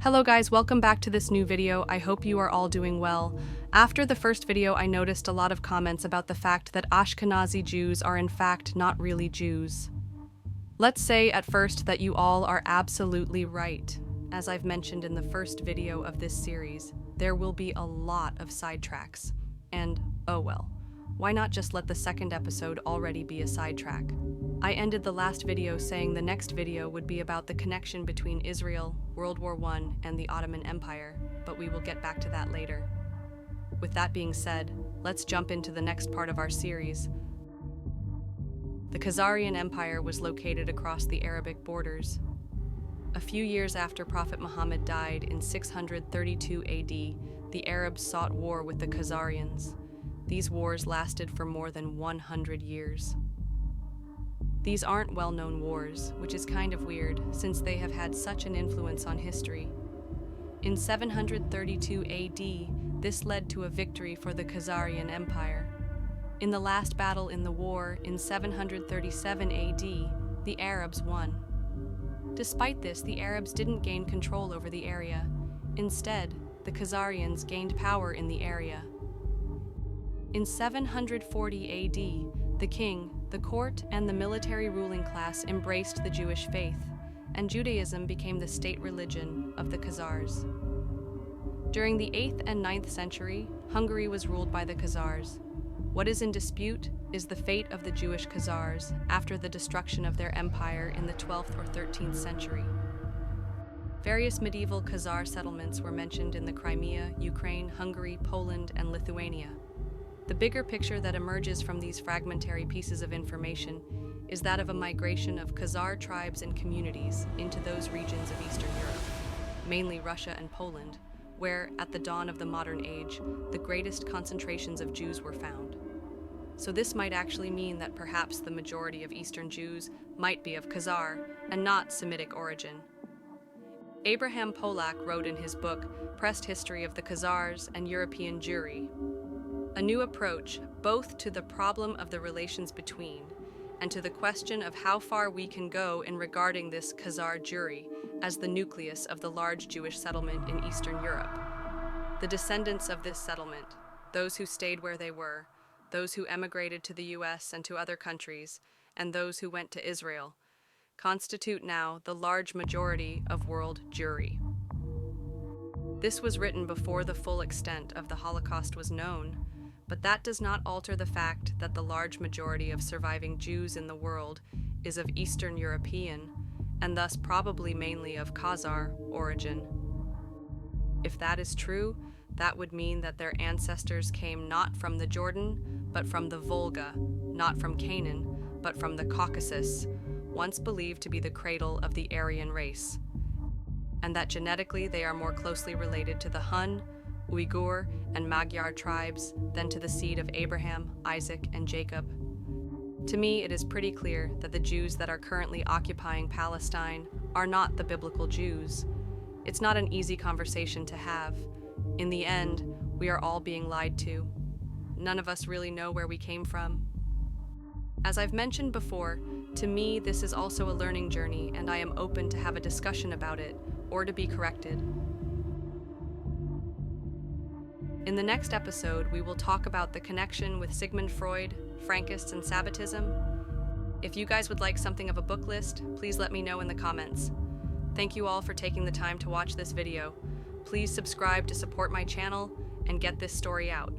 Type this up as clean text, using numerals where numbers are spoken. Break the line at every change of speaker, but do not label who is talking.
Hello guys, welcome back to this new video. I hope you are all doing well. After the first video, I noticed a lot of comments about the fact that Ashkenazi Jews are in fact not really Jews. Let's say at first that you all are absolutely right. As I've mentioned in the first video of this series, there will be a lot of sidetracks. And oh well, why not just let the second episode already be a sidetrack? I ended the last video saying the next video would be about the connection between Israel, World War I, and the Ottoman Empire, but we will get back to that later. With that being said, let's jump into the next part of our series. The Khazarian Empire was located across the Arabic borders. A few years after Prophet Muhammad died in 632 AD, the Arabs sought war with the Khazarians. These wars lasted for more than 100 years. These aren't well-known wars, which is kind of weird since they have had such an influence on history. In 732 AD, this led to a victory for the Khazarian Empire. In the last battle in the war in 737 AD, the Arabs won. Despite this, the Arabs didn't gain control over the area. Instead, the Khazarians gained power in the area. In 740 AD, the king, the court, and the military ruling class embraced the Jewish faith, and Judaism became the state religion of the Khazars. During the 8th and 9th century, Hungary was ruled by the Khazars. What is in dispute is the fate of the Jewish Khazars after the destruction of their empire in the 12th or 13th century. Various medieval Khazar settlements were mentioned in the Crimea, Ukraine, Hungary, Poland, and Lithuania. The bigger picture that emerges from these fragmentary pieces of information is that of a migration of Khazar tribes and communities into those regions of Eastern Europe, mainly Russia and Poland, where, at the dawn of the modern age, the greatest concentrations of Jews were found. So this might actually mean that perhaps the majority of Eastern Jews might be of Khazar and not Semitic origin. Abraham Polak wrote in his book, Pressed History of the Khazars and European Jewry, a new approach both to the problem of the relations between and to the question of how far we can go in regarding this Khazar Jewry as the nucleus of the large Jewish settlement in Eastern Europe. The descendants of this settlement, those who stayed where they were, those who emigrated to the US and to other countries, and those who went to Israel, constitute now the large majority of world Jewry. This was written before the full extent of the Holocaust was known, but that does not alter the fact that the large majority of surviving Jews in the world is of Eastern European, and thus probably mainly of Khazar origin. If that is true, that would mean that their ancestors came not from the Jordan, but from the Volga, not from Canaan, but from the Caucasus, once believed to be the cradle of the Aryan race, and that genetically they are more closely related to the Hun, Uyghur, and Magyar tribes than to the seed of Abraham, Isaac, and Jacob. To me, it is pretty clear that the Jews that are currently occupying Palestine are not the biblical Jews. It's not an easy conversation to have. In the end, we are all being lied to. None of us really know where we came from. As I've mentioned before, to me, this is also a learning journey, and I am open to have a discussion about it, or to be corrected. In the next episode, we will talk about the connection with Sigmund Freud, Frankists, and Sabbatism. If you guys would like something of a book list, please let me know in the comments. Thank you all for taking the time to watch this video. Please subscribe to support my channel and get this story out.